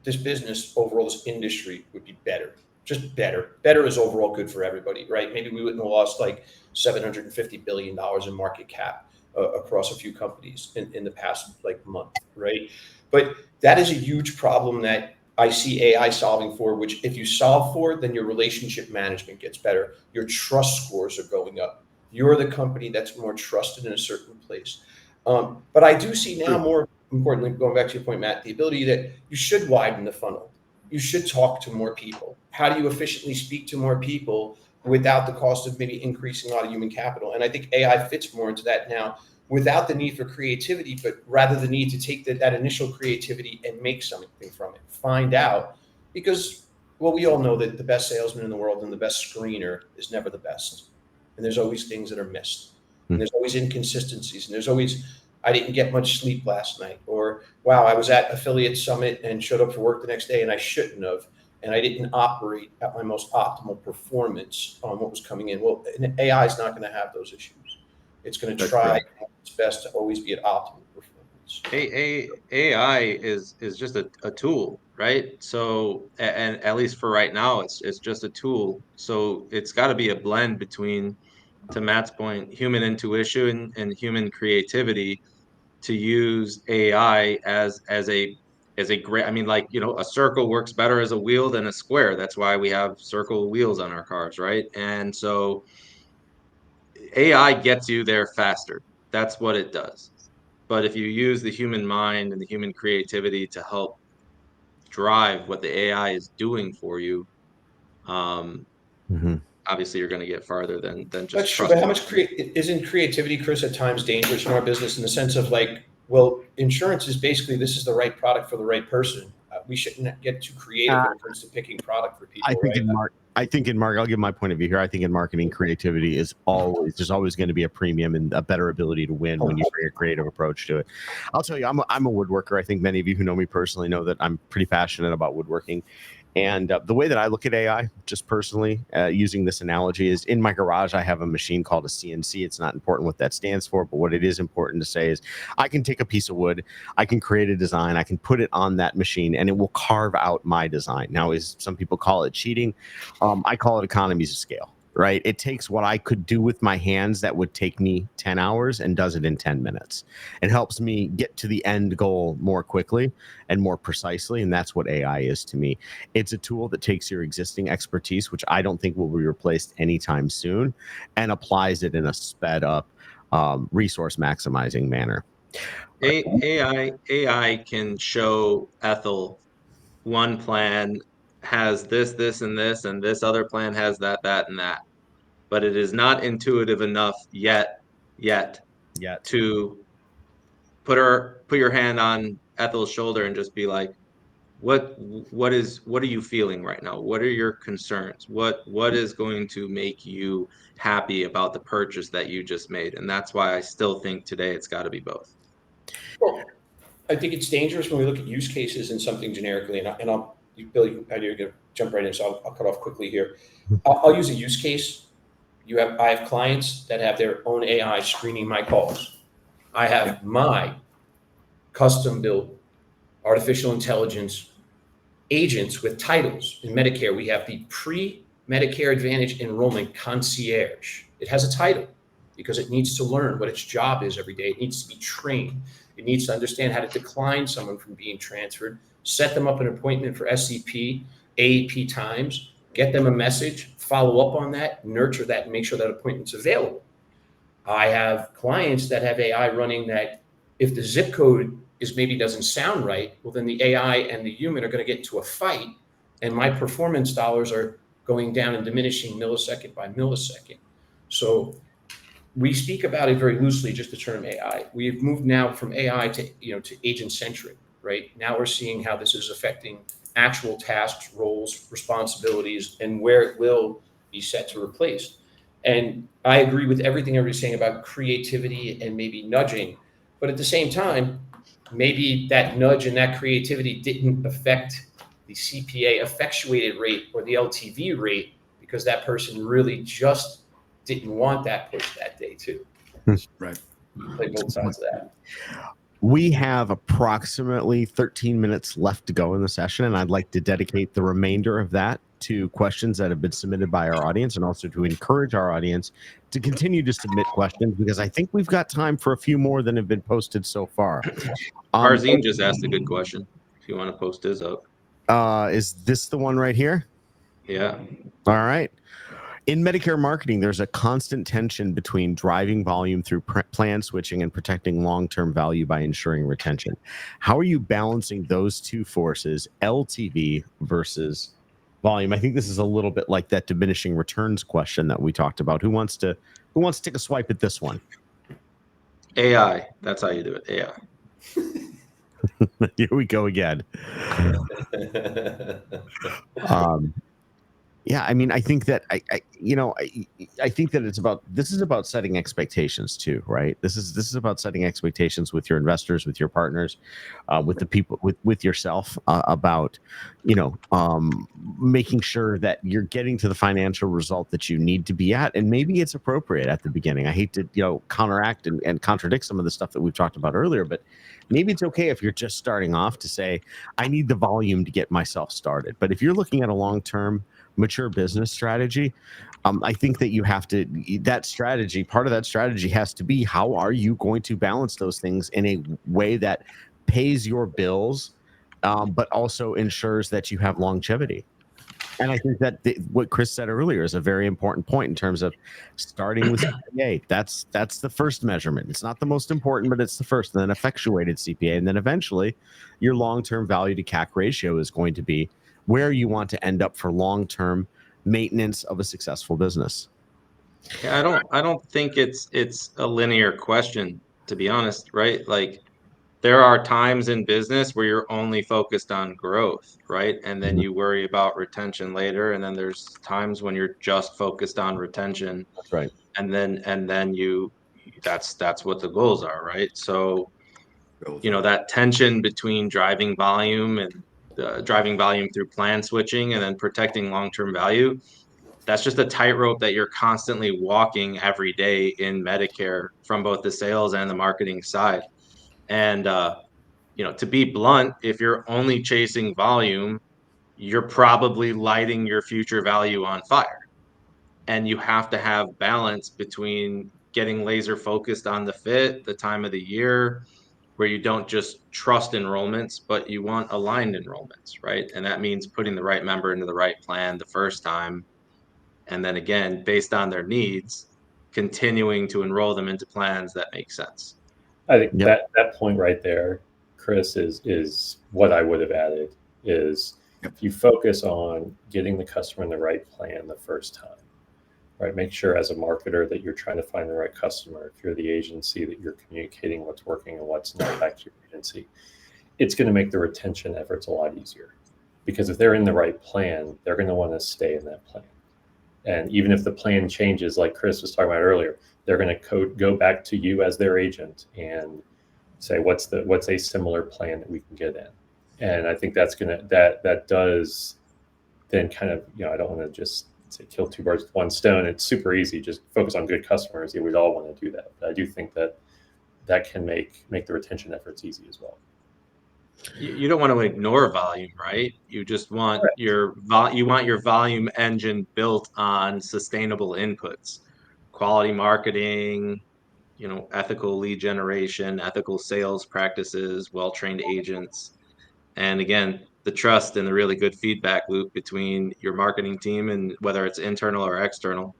this business overall, this industry would be better. Just better. Better is overall good for everybody, right? Maybe we wouldn't have lost like $750 billion in market cap across a few companies in the past month, right? But that is a huge problem that I see AI solving for, which if you solve for, then your relationship management gets better. Your trust scores are going up. You're the company that's more trusted in a certain place. But I do see now, more importantly, going back to your point, Matt, the ability that you should widen the funnel. You should talk to more people. How do you efficiently speak to more people without the cost of maybe increasing a lot of human capital? And I think AI fits more into that now, without the need for creativity, but rather the need to take that initial creativity and make something from it. Find out, because, well, we all know that the best salesman in the world and the best screener is never the best. And there's always things that are missed. And there's always inconsistencies. And there's always, I didn't get much sleep last night, or, wow, I was at Affiliate Summit and showed up for work the next day and I shouldn't have. And I didn't operate at my most optimal performance on what was coming in. Well, AI is not going to have those issues. It's going to try its best to always be at optimal performance. AI is just a tool, right? So, and at least for right now, it's just a tool. So it's got to be a blend between, to Matt's point, human intuition and human creativity, to use AI as a great, I mean, like, you know, a circle works better as a wheel than a square. That's why we have circle wheels on our cars, right? And so AI gets you there faster. That's what it does. But if you use the human mind and the human creativity to help drive what the AI is doing for you, obviously you're going to get farther than just. That's true. But how much isn't creativity, Chris, at times dangerous in our business, in the sense of like, well, insurance is basically, this is the right product for the right person. We shouldn't get too creative when it comes to picking product for people. I think in marketing, I'll give my point of view here. I think in marketing, creativity is there's always going to be a premium and a better ability to win when you bring a creative approach to it. I'll tell you, I'm a woodworker. I think many of you who know me personally know that I'm pretty passionate about woodworking. And the way that I look at AI, just personally, using this analogy, is in my garage, I have a machine called a CNC. It's not important what that stands for, but what it is important to say is I can take a piece of wood, I can create a design, I can put it on that machine, and it will carve out my design. Now, some people call it cheating. I call it economies of scale, right? It takes what I could do with my hands that would take me 10 hours and does it in 10 minutes. It helps me get to the end goal more quickly and more precisely, and that's what AI is to me. It's a tool that takes your existing expertise, which I don't think will be replaced anytime soon, and applies it in a sped up, resource maximizing manner. AI can show Ethel one plan has this, and this other plan has that, and that. But it is not intuitive enough yet to put your hand on Ethel's shoulder and just be like, what are you feeling right now? What are your concerns? What is going to make you happy about the purchase that you just made? And that's why I still think today it's got to be both. Well, I think it's dangerous when we look at use cases and something generically, and I'll, Bill, you're going to jump right in, so I'll cut off quickly here. I'll use a use case. I have clients that have their own AI screening my calls. I have my custom built artificial intelligence agents with titles. In Medicare, we have the pre-Medicare Advantage enrollment concierge. It has a title because it needs to learn what its job is every day. It needs to be trained. It needs to understand how to decline someone from being transferred, set them up an appointment for SCP, AEP times, get them a message, follow up on that, nurture that, and make sure that appointment's available. I have clients that have AI running that if the zip code maybe doesn't sound right, well, then the AI and the human are going to get into a fight, and my performance dollars are going down and diminishing millisecond by millisecond. So we speak about it very loosely, just the term AI. We've moved now from AI to agent centric, right? Now we're seeing how this is affecting actual tasks, roles, responsibilities, and where it will be set to replace. And I agree with everything everybody's saying about creativity and maybe nudging, but at the same time, maybe that nudge and that creativity didn't affect the CPA effectuated rate or the LTV rate because that person really just didn't want that push that day too. Right. Play both sides of that. We have approximately 13 minutes left to go in the session, and I'd like to dedicate the remainder of that to questions that have been submitted by our audience, and also to encourage our audience to continue to submit questions, because I think we've got time for a few more than have been posted so far. Arzine just asked a good question. If you want to post his up. Is this the one right here? Yeah. All right. In Medicare marketing, there's a constant tension between driving volume through plan switching and protecting long-term value by ensuring retention. How are you balancing those two forces, LTV versus volume? I think this is a little bit like that diminishing returns question that we talked about. Who wants to take a swipe at this one? AI. That's how you do it. AI. Here we go again. Yeah, I mean, I think that I think that this is about setting expectations too, right? This is about setting expectations with your investors, with your partners, with the people, with yourself, about making sure that you're getting to the financial result that you need to be at, and maybe it's appropriate at the beginning. I hate to counteract and contradict some of the stuff that we've talked about earlier, but maybe it's okay if you're just starting off to say, I need the volume to get myself started. But if you're looking at a long-term mature business strategy, I think that you have to, part of that strategy has to be, how are you going to balance those things in a way that pays your bills, but also ensures that you have longevity. And I think that what Chris said earlier is a very important point in terms of starting with CPA. That's the first measurement. It's not the most important, but it's the first. And then effectuated CPA, and then eventually your long-term value to CAC ratio is going to be where you want to end up for long-term maintenance of a successful business. Yeah, I don't think it's a linear question, to be honest, right? Like, there are times in business where you're only focused on growth, right? And then you worry about retention later. And then there's times when you're just focused on retention. That's right. And then that's what the goals are, right? So, that tension between driving volume and driving volume through plan switching and then protecting long-term value, that's just a tightrope that you're constantly walking every day in Medicare from both the sales and the marketing side. And to be blunt, if you're only chasing volume, you're probably lighting your future value on fire. And you have to have balance between getting laser focused on the fit, the time of the year, where you don't just trust enrollments, but you want aligned enrollments, right? And that means putting the right member into the right plan the first time. And then again, based on their needs, continuing to enroll them into plans that make sense. I think that point right there, Chris, is what I would have added is if you focus on getting the customer in the right plan the first time, right? Make sure as a marketer that you're trying to find the right customer. If you're the agency, that you're communicating what's working and what's not back to your agency. it's going to make the retention efforts a lot easier, because if they're in the right plan, they're going to want to stay in that plan. And even if the plan changes, like Chris was talking about earlier, they're going to go back to you as their agent and say, what's a similar plan that we can get in. And I think that does then kind of, I don't want to just say kill two birds with one stone. It's super easy. Just focus on good customers. We'd all want to do that. But I do think that can make the retention efforts easy as well. You don't want to ignore volume, right? You just want your volume engine built on sustainable inputs, quality marketing, ethical lead generation, ethical sales practices, well-trained agents. And again, the trust and the really good feedback loop between your marketing team, and whether it's internal or external,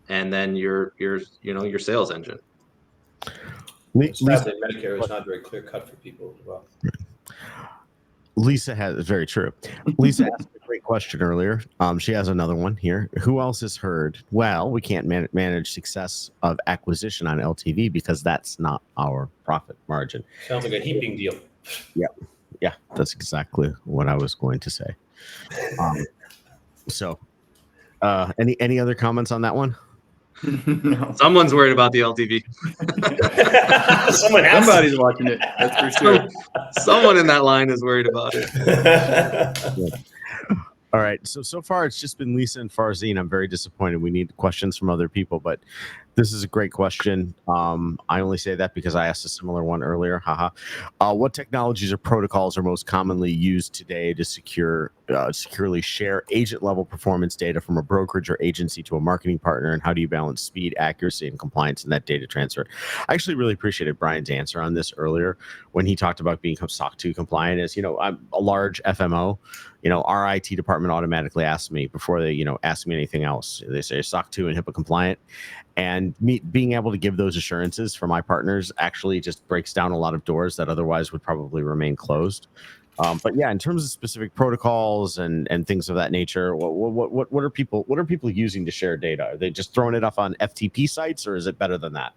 and then your sales engine. Sadly, Medicare is not very clear cut for people as well. Lisa has, very true. Lisa asked a great question earlier. She has another one here. Who else has heard, well, we can't manage success of acquisition on LTV because that's not our profit margin. Sounds like a heaping deal. Yeah, that's exactly what I was going to say. Any other comments on that one? No. Someone's worried about the LTV. Somebody's watching it. That's for sure. Someone in that line is worried about it. Yeah. All right. So far, it's just been Lisa and Farzine. I'm very disappointed. We need questions from other people, but this is a great question. I only say that because I asked a similar one earlier. Haha. What technologies or protocols are most commonly used today to securely share agent-level performance data from a brokerage or agency to a marketing partner, and how do you balance speed, accuracy, and compliance in that data transfer? I actually really appreciated Brian's answer on this earlier when he talked about being SOC 2 compliant. As I'm a large FMO. Our IT department automatically asks me before they, ask me anything else. They say SOC 2 and HIPAA compliant. And being able to give those assurances for my partners actually just breaks down a lot of doors that otherwise would probably remain closed. But yeah, in terms of specific protocols and things of that nature, what are people using to share data? Are they just throwing it up on FTP sites, or is it better than that?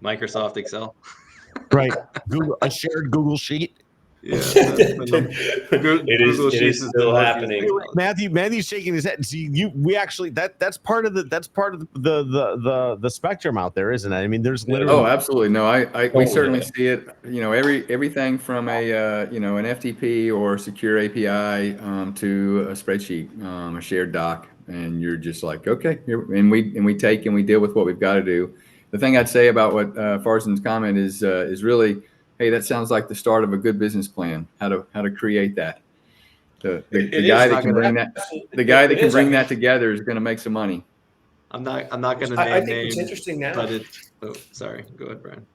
Microsoft Excel. Right. A shared Google Sheet. Yeah, it is still happening. Matthew's shaking his head. See, that's part of the spectrum out there, isn't it? I mean, there's literally. Oh, absolutely. No, we certainly see it. Everything from an FTP or secure API to a spreadsheet, a shared doc, and you're just like, okay, and we take and we deal with what we've got to do. The thing I'd say about what Farzine's comment is really, hey, that sounds like the start of a good business plan. How to create that. The guy that can bring that together is going to make some money. I'm not going to name I think names. what's interesting now. Sorry, go ahead, Brian.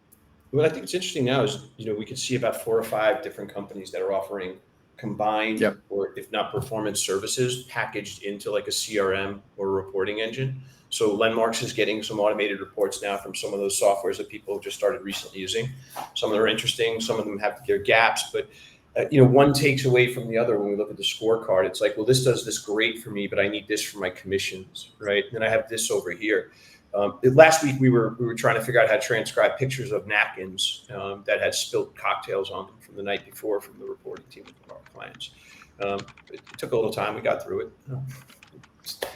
What I think what's interesting now is we can see about 4 or 5 different companies that are offering combined, or if not performance services, packaged into like a CRM or a reporting engine. So Landmarks is getting some automated reports now from some of those softwares that people just started recently using. Some of them are interesting. Some of them have their gaps, but one takes away from the other. When we look at the scorecard, it's like, well, this does this great for me, but I need this for my commissions, right? And then I have this over here. Last week we were trying to figure out how to transcribe pictures of napkins that had spilled cocktails on them from the night before from the reporting team of our clients. It took a little time. We got through it.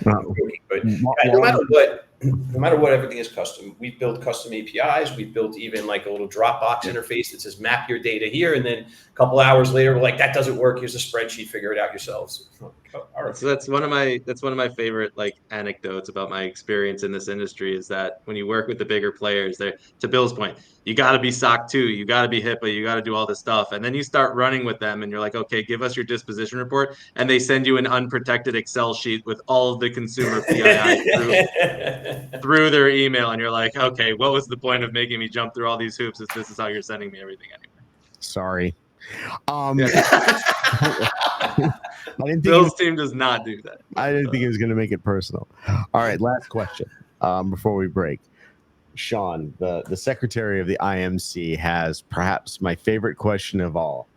But no matter what, everything is custom. We built custom APIs. We built even like a little Dropbox interface that says map your data here, and then a couple hours later we're like, that doesn't work. Here's a spreadsheet. Figure it out yourselves. All right. So that's one of my favorite anecdotes about my experience in this industry is that when you work with the bigger players, to Bill's point, you got to be SOC 2, you got to be HIPAA, you got to do all this stuff, and then you start running with them, and you're like, okay, give us your disposition report, and they send you an unprotected Excel sheet with all of the consumer PII through their email, and you're like, okay, what was the point of making me jump through all these hoops if this is how you're sending me everything anyway? Sorry. Bill's team does not do that. I didn't think he was going to make it personal. All right, last question before we break. Sean, the secretary of the IMC, has perhaps my favorite question of all.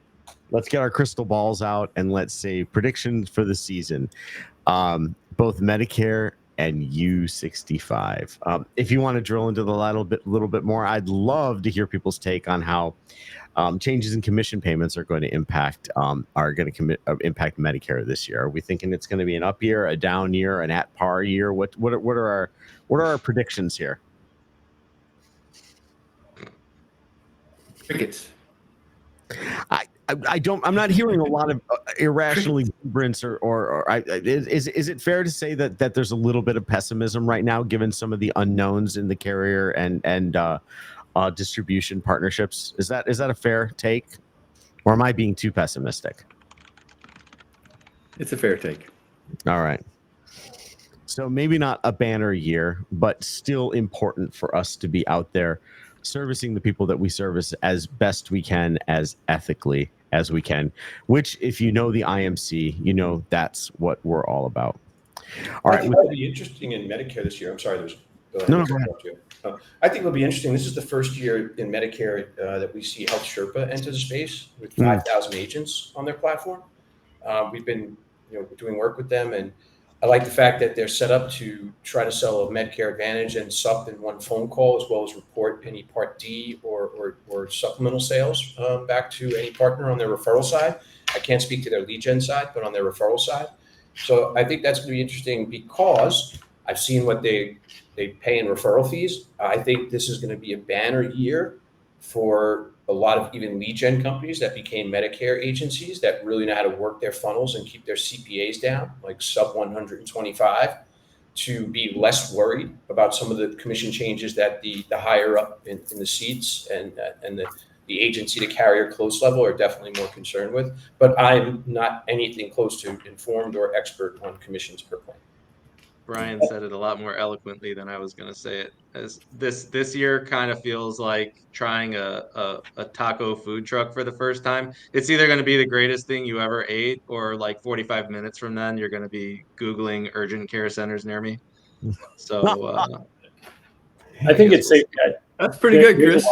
Let's get our crystal balls out and let's say predictions for the season, both Medicare and U65. If you want to drill into the little bit more, I'd love to hear people's take on how changes in commission payments are going to impact impact Medicare this year. Are we thinking it's going to be an up year, a down year, an at par year? What are our predictions here? Crickets. I'm not hearing a lot of irrational exuberance is it fair to say that there's a little bit of pessimism right now given some of the unknowns in the carrier and distribution partnerships? Is that a fair take, or am I being too pessimistic? It's a fair take. All right. So maybe not a banner year, but still important for us to be out there servicing the people that we service as best we can, as ethically as we can, which, if you know the IMC, you know that's what we're all about. All right. I think it'll be interesting in Medicare this year. I'm sorry, Go ahead. I think it'll be interesting. This is the first year in Medicare that we see Health Sherpa enter the space with 5,000 agents on their platform. We've been doing work with them, and I like the fact that they're set up to try to sell a Medicare Advantage and SUP in one phone call, as well as report any Part D or supplemental sales back to any partner on their referral side. I can't speak to their lead gen side, but on their referral side. So I think that's going to be interesting because I've seen what they pay in referral fees. I think this is going to be a banner year for a lot of even lead gen companies that became Medicare agencies that really know how to work their funnels and keep their CPAs down, like sub 125, to be less worried about some of the commission changes that the higher up in the seats and the agency to carrier close level are definitely more concerned with. But I'm not anything close to informed or expert on commissions per claim. Brian said it a lot more eloquently than I was going to say it. As this year kind of feels like trying a taco food truck for the first time. It's either going to be the greatest thing you ever ate, or like 45 minutes from then, you're going to be Googling urgent care centers near me. So I think it's safe. That's pretty good, Chris.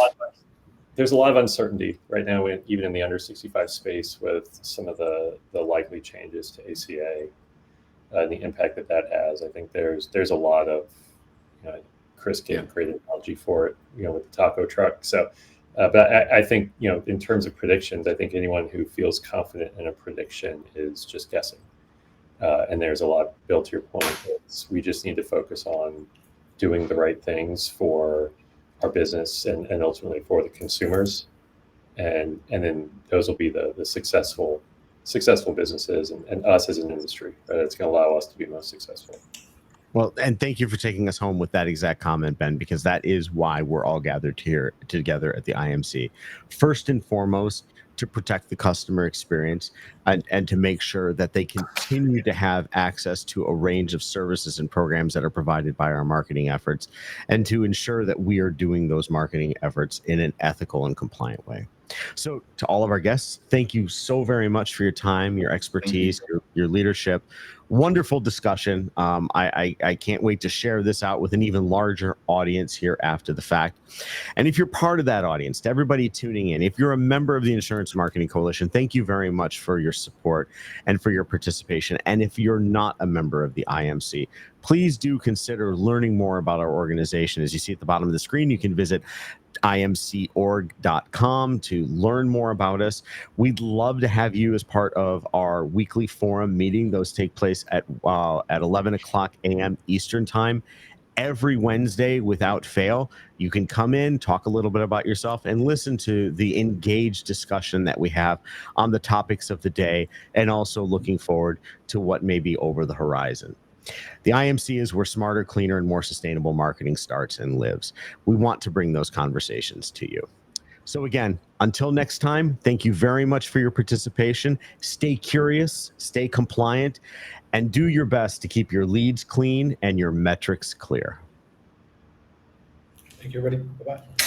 There's a lot of uncertainty right now, even in the under 65 space, with some of the likely changes to ACA. The impact that has. I think there's a lot of, Chris gave a great analogy for it, with the taco truck. So, but I think, in terms of predictions, I think anyone who feels confident in a prediction is just guessing. And there's a lot, Bill, to your point, we just need to focus on doing the right things for our business and ultimately for the consumers. And then those will be the successful businesses and us as an industry, right? It's going to allow us to be most successful. Well, and thank you for taking us home with that exact comment, Ben, because that is why we're all gathered here together at the IMC. First and foremost, to protect the customer experience and to make sure that they continue to have access to a range of services and programs that are provided by our marketing efforts, and to ensure that we are doing those marketing efforts in an ethical and compliant way. So to all of our guests, thank you so very much for your time, your expertise, your leadership. Wonderful discussion. I can't wait to share this out with an even larger audience here after the fact. And if you're part of that audience, to everybody tuning in, if you're a member of the Insurance Marketing Coalition, thank you very much for your support and for your participation. And if you're not a member of the IMC, please do consider learning more about our organization. As you see at the bottom of the screen, you can visit imcorg.com to learn more about us. We'd love to have you as part of our weekly forum meeting. Those take place at 11 o'clock a.m. Eastern time every Wednesday without fail. You can come in, talk a little bit about yourself, and listen to the engaged discussion that we have on the topics of the day, and also looking forward to what may be over the horizon. The IMC is where smarter, cleaner, and more sustainable marketing starts and lives. We want to bring those conversations to you. So again, until next time, thank you very much for your participation. Stay curious, stay compliant, and do your best to keep your leads clean and your metrics clear. Thank you, everybody. Bye-bye.